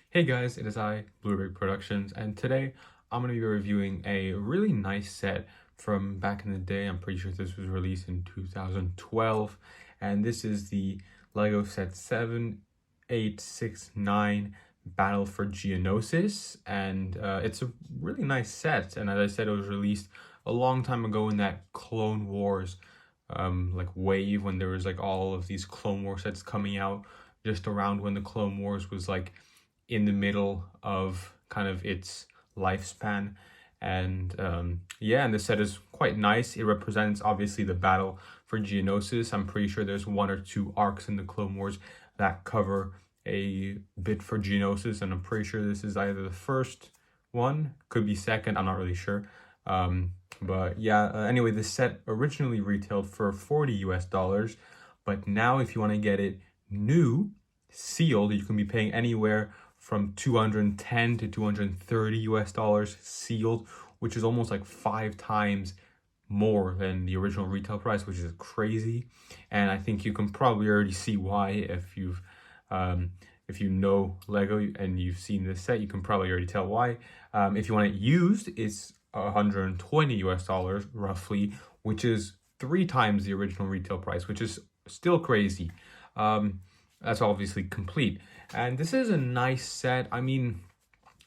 Hey guys, it is I, Blueberry Productions, and today I'm going to be reviewing a really nice set from back in the day. I'm pretty sure this was released in 2012, and this is the Lego set 7869 Battle for Geonosis, and it's a really nice set, and as I said, it was released a long time ago in that Clone Wars like wave when there was like all of these Clone War sets coming out just around when the Clone Wars was like in the middle of kind of its lifespan. And yeah, and the set is quite nice. It represents obviously the battle for Geonosis. I'm pretty sure there's one or two arcs in the Clone Wars that cover a bit for Geonosis, and I'm pretty sure this is either the first one, could be second, I'm not really sure. But yeah, anyway, this set originally retailed for 40 US dollars, but now if you want to get it new, sealed, you can be paying anywhere from 210 to 230 US dollars sealed, which is almost like 5 times more than the original retail price, which is crazy. And I think you can probably already see why if you know Lego and you've seen this set, you can probably already tell why. If you want it used, it's 120 US dollars roughly, which is 3 times the original retail price, which is still crazy. That's obviously complete. And this is a nice set. I mean,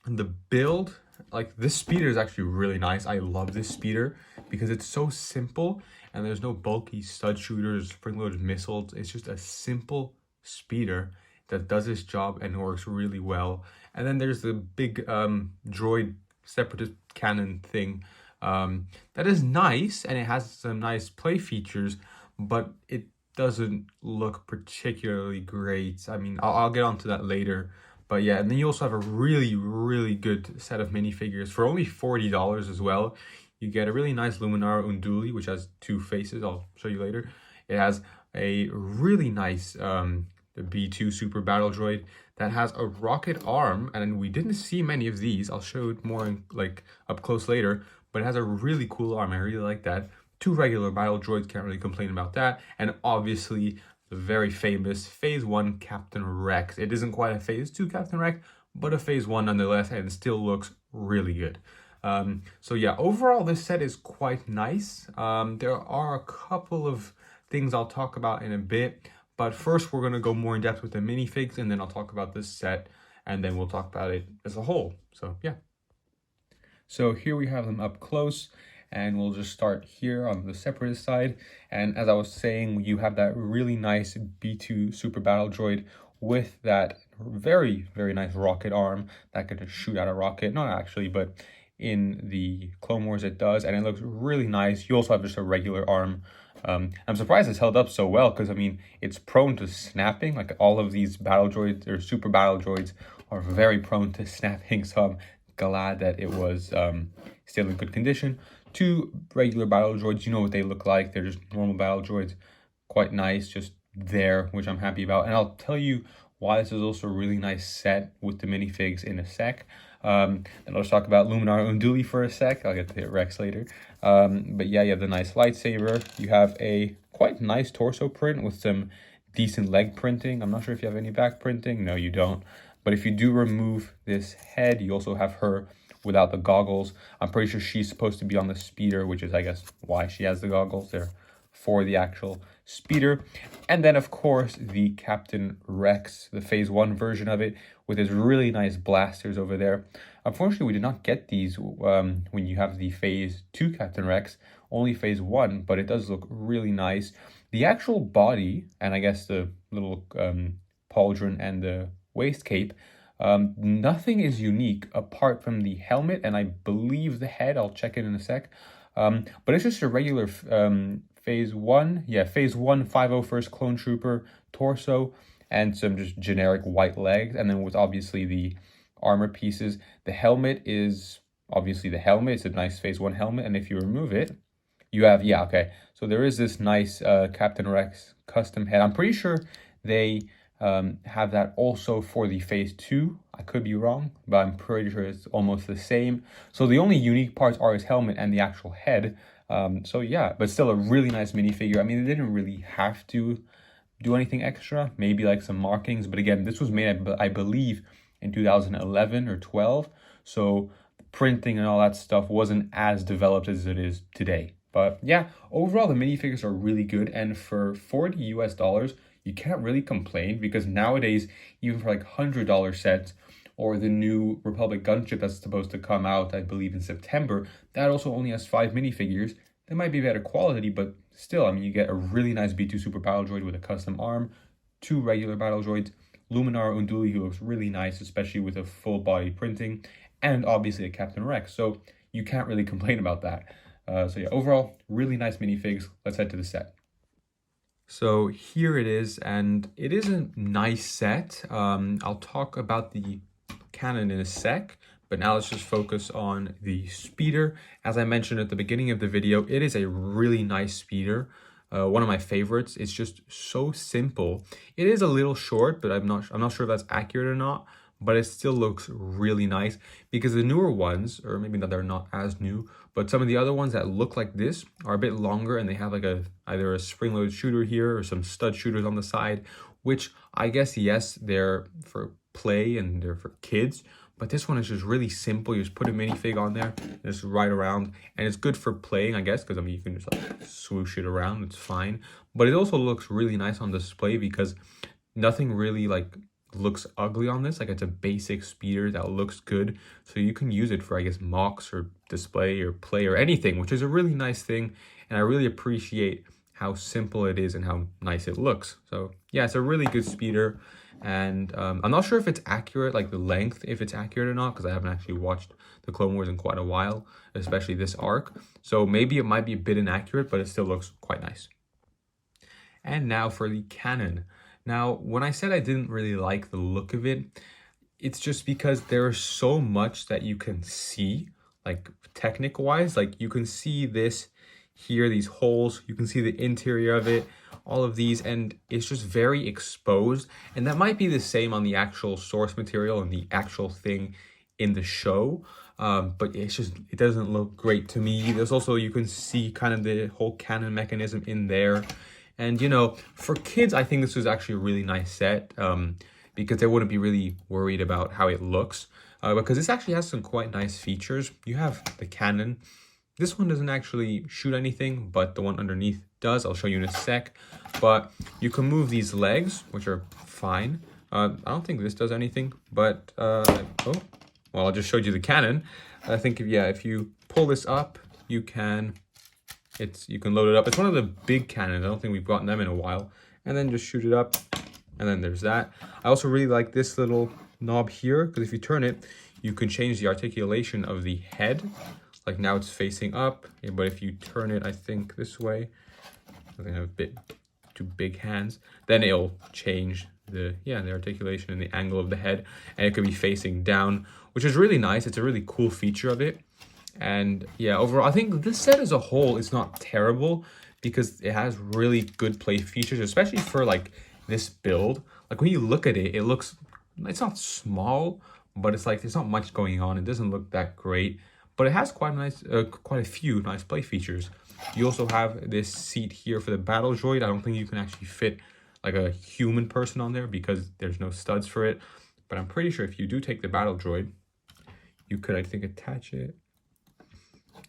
the build, like this speeder is actually really nice. I love this speeder because it's so simple and there's no bulky stud shooters, spring-loaded missiles. It's just a simple speeder that does its job and works really well. And then there's the big droid separatist cannon thing that is nice and it has some nice play features, but it doesn't look particularly great. I mean, I'll get onto that later. But yeah, and then you also have a really good set of minifigures for only $40 as well. You get a really nice Luminara Unduli, which has 2 faces. I'll show you later. It has a really nice the B2 Super Battle Droid that has a rocket arm, and we didn't see many of these. I'll show it more like up close later, but it has a really cool arm. I really like that. 2 regular battle droids, can't really complain about that. And obviously the very famous Phase 1 Captain Rex. It isn't quite a Phase 2 Captain Rex, but a Phase 1 nonetheless, and it still looks really good. So yeah, overall this set is quite nice. There are a couple of things I'll talk about in a bit, but first we're going to go more in depth with the minifigs, and then I'll talk about this set, and then we'll talk about it as a whole. So yeah. So here we have them up close, and we'll just start here on the separatist side. And as I was saying, you have that really nice B2 Super Battle Droid with that very nice rocket arm that can just shoot out a rocket. Not actually, but in the Clone Wars it does, and it looks really nice. You also have just a regular arm. I'm surprised it's held up so well because, I mean, it's prone to snapping. Like all of these battle droids or super battle droids are very prone to snapping, so I'm glad that it was still in good condition. 2 regular battle droids, you know what they look like. They're just normal battle droids. Quite nice, just there, which I'm happy about. And I'll tell you why this is also a really nice set with the minifigs in a sec. And let's talk about Luminara Unduli for a sec. I'll get to hit Rex later. But yeah, you have the nice lightsaber. You have a quite nice torso print with some decent leg printing. I'm not sure if you have any back printing. No, you don't. But if you do remove this head, you also have her without the goggles. I'm pretty sure she's supposed to be on the speeder, which is, I guess, why she has the goggles. They're for the actual speeder. And then, of course, the Captain Rex, the Phase 1 version of it, with his really nice blasters over there. Unfortunately, we did not get these when you have the Phase 2 Captain Rex, only Phase 1, but it does look really nice. The actual body, and I guess the little pauldron and the waist cape, nothing is unique apart from the helmet and I believe the head. I'll check it in a sec. But it's just a regular Phase 1. Yeah, Phase 1 501st Clone Trooper torso and some just generic white legs. And then with obviously the armor pieces. The helmet is obviously the helmet. It's a nice Phase 1 helmet. And if you remove it, you have, yeah, okay. So there is this nice Captain Rex custom head. I'm pretty sure they have that also for the Phase 2. I could be wrong, but I'm pretty sure it's almost the same. So the only unique parts are his helmet and the actual head. So yeah, but still a really nice minifigure. I mean, they didn't really have to do anything extra, maybe like some markings, but again, this was made, I believe, in 2011 or 12. So printing and all that stuff wasn't as developed as it is today. But yeah, overall the minifigures are really good, and for $40 you can't really complain, because nowadays, even for like $100 sets, or the new Republic gunship that's supposed to come out, I believe in September, that also only has 5 minifigures. They might be better quality, but still, I mean, you get a really nice B2 Super Battle Droid with a custom arm, 2 regular Battle Droids, Luminar Unduli, who looks really nice, especially with a full body printing, and obviously a Captain Rex. So you can't really complain about that. So yeah, overall, really nice minifigs. Let's head to the set. So here it is, and it is a nice set. I'll talk about the cannon in a sec, but now let's just focus on the speeder. As I mentioned at the beginning of the video, it is a really nice speeder. One of my favorites. It's just so simple. It is a little short, but I'm not sure if that's accurate or not, but it still looks really nice, because the newer ones, or maybe that they're not as new, but some of the other ones that look like this are a bit longer, and they have like either a spring-loaded shooter here or some stud shooters on the side, which I guess, yes, they're for play and they're for kids, but this one is just really simple. You just put a minifig on there, just ride around, and it's good for playing, I guess, because I mean, you can just like swoosh it around, it's fine. But it also looks really nice on display, because nothing really like looks ugly on this. Like, it's a basic speeder that looks good, so you can use it for, I guess, mocks or display or play or anything, which is a really nice thing. And I really appreciate how simple it is and how nice it looks. So yeah, it's a really good speeder. And I'm not sure if it's accurate, like the length, if it's accurate or not, because I haven't actually watched the Clone Wars in quite a while, especially this arc. So maybe it might be a bit inaccurate, but it still looks quite nice. And now for the cannon. Now, when I said I didn't really like the look of it, it's just because there's so much that you can see, like technique-wise. Like, you can see this here, these holes, you can see the interior of it, all of these, and it's just very exposed. And that might be the same on the actual source material and the actual thing in the show, but it's just, it doesn't look great to me. There's also, you can see kind of the whole cannon mechanism in there. And, you know, for kids, I think this was actually a really nice set, because they wouldn't be really worried about how it looks, because this actually has some quite nice features. You have the cannon. This one doesn't actually shoot anything, but the one underneath does. I'll show you in a sec. But you can move these legs, which are fine. I don't think this does anything, but, oh, well, I just showed you the cannon. I think, if you pull this up, you can load it up. It's one of the big cannons. I don't think we've gotten them in a while. And then just shoot it up. And then there's that. I also really like this little knob here, because if you turn it, you can change the articulation of the head. Like, now it's facing up, but if you turn it, I think this way, I think I have a bit too big hands, then it'll change the articulation and the angle of the head, and it could be facing down, which is really nice. It's a really cool feature of it. And yeah, overall, I think this set as a whole is not terrible, because it has really good play features, especially for like this build. Like, when you look at it, it's not small, but it's like there's not much going on. It doesn't look that great, but it has quite a few nice play features. You also have this seat here for the battle droid. I don't think you can actually fit like a human person on there, because there's no studs for it. But I'm pretty sure if you do take the battle droid, you could, I think, attach it.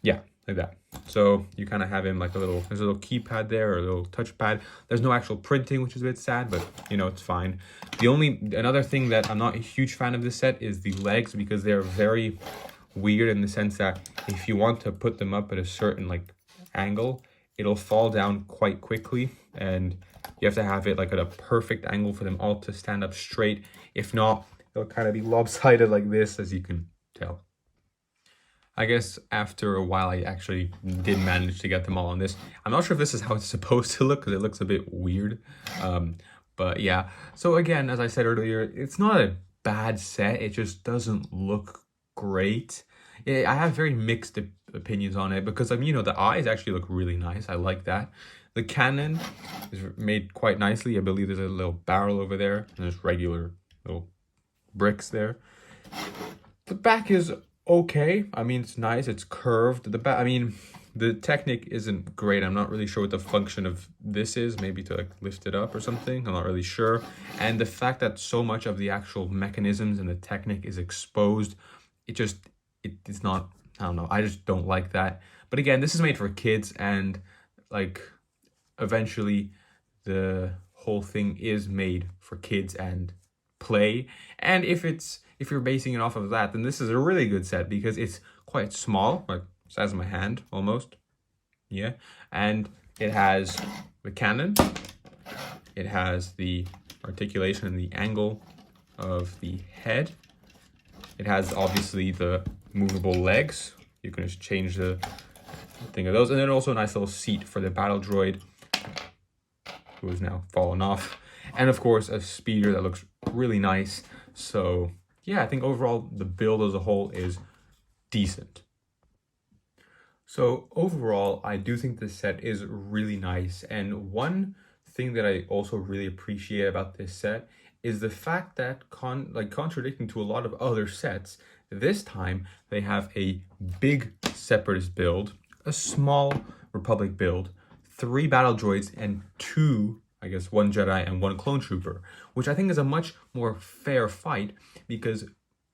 Yeah, like that. So you kind of have him like there's a little keypad there, or a little touchpad. There's no actual printing, which is a bit sad, but you know, it's fine. Another thing that I'm not a huge fan of this set is the legs, because they're very weird in the sense that if you want to put them up at a certain like angle, it'll fall down quite quickly, and you have to have it like at a perfect angle for them all to stand up straight. If not, they'll kind of be lopsided like this, as you can tell. I guess after a while, I actually did manage to get them all on this. I'm not sure if this is how it's supposed to look, because it looks a bit weird. But yeah, so again, as I said earlier, it's not a bad set. It just doesn't look great. I have very mixed opinions on it, because you know, the eyes actually look really nice. I like that. The cannon is made quite nicely. I believe there's a little barrel over there, and there's regular little bricks there. The back is okay. I mean, it's nice. It's curved. I mean, the Technic isn't great. I'm not really sure what the function of this is. Maybe to like lift it up or something. I'm not really sure. And the fact that so much of the actual mechanisms in the Technic is exposed, it's not, I don't know. I just don't like that. But again, this is made for kids, and like eventually the whole thing is made for kids and play. And if you're basing it off of that, then this is a really good set because it's quite small, like the size of my hand almost. Yeah. And it has the cannon, it has the articulation and the angle of the head, it has obviously the movable legs. You can just change the thing of those, and then also a nice little seat for the battle droid, who is now fallen off, and of course a speeder that looks really nice. So yeah, I think overall the build as a whole is decent. So overall, I do think this set is really nice, and one thing that I also really appreciate about this set is the fact that contradicting to a lot of other sets, this time they have a big Separatist build, a small Republic build, 3 battle droids, and 2, I guess, 1 Jedi and 1 clone trooper, which I think is a much more fair fight because,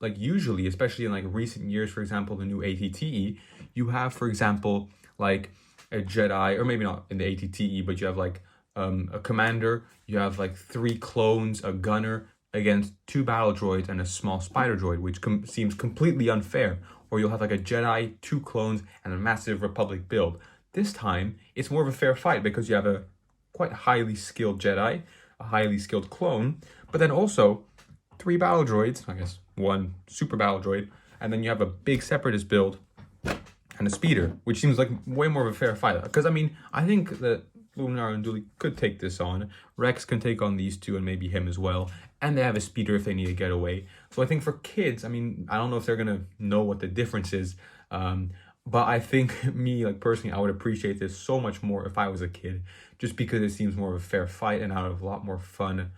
like, usually, especially in like recent years, for example, the new ATTE, you have, for example, like a Jedi, or maybe not in the ATTE, but you have like a commander, you have like 3 clones, a gunner against 2 battle droids and a small spider droid, which seems completely unfair. Or you'll have like a Jedi, 2 clones, and a massive Republic build. This time, it's more of a fair fight because you have a quite highly skilled Jedi, a highly skilled clone, but then also 3 battle droids, I guess 1 super battle droid, and then you have a big Separatist build and a speeder, which seems like way more of a fair fight. Because, I mean, I think that Luminar and Dooley could take this on. Rex can take on these 2 and maybe him as well. And they have a speeder if they need to get away. So I think for kids, I mean, I don't know if they're going to know what the difference is. But I think me, like personally, I would appreciate this so much more if I was a kid. Just because it seems more of a fair fight and I would have a lot more fun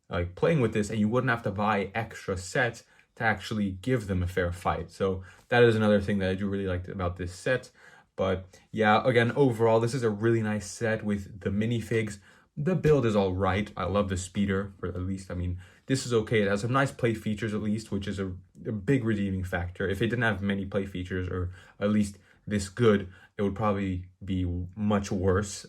like playing with this. And you wouldn't have to buy extra sets to actually give them a fair fight. So that is another thing that I do really like about this set. But yeah, again, overall, this is a really nice set with the minifigs. The build is all right. I love the speeder, or at least, I mean, this is okay. It has some nice play features at least, which is a big redeeming factor. If it didn't have many play features, or at least this good, it would probably be much worse.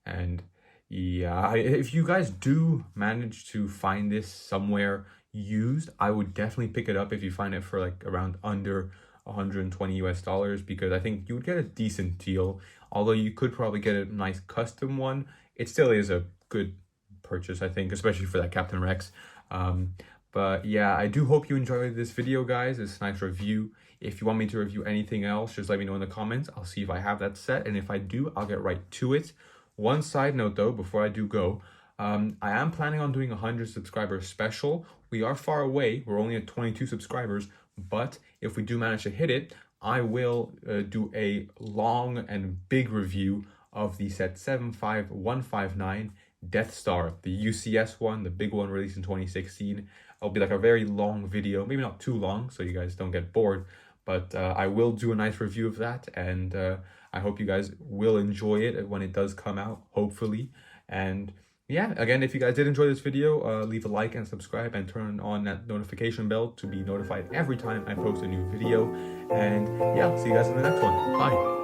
And yeah, if you guys do manage to find this somewhere used, I would definitely pick it up if you find it for like around under $120 because I think you would get a decent deal. Although you could probably get a nice custom one, it still is a good purchase, I think, especially for that Captain Rex. But yeah, I do hope you enjoyed this video, guys. It's a nice review. If you want me to review anything else, just let me know in the comments. I'll see if I have that set, and if I do, I'll get right to it. One side note though, before I do go, I am planning on doing a 100 subscriber special. We are far away. We're only at 22 subscribers, but if we do manage to hit it, I will do a long and big review of the set 75159 Death Star, the UCS one, the big one released in 2016. It'll be like a very long video, maybe not too long, so you guys don't get bored, but I will do a nice review of that, and I hope you guys will enjoy it when it does come out, hopefully. And yeah, again, if you guys did enjoy this video, leave a like and subscribe and turn on that notification bell to be notified every time I post a new video. And yeah, see you guys in the next one. Bye.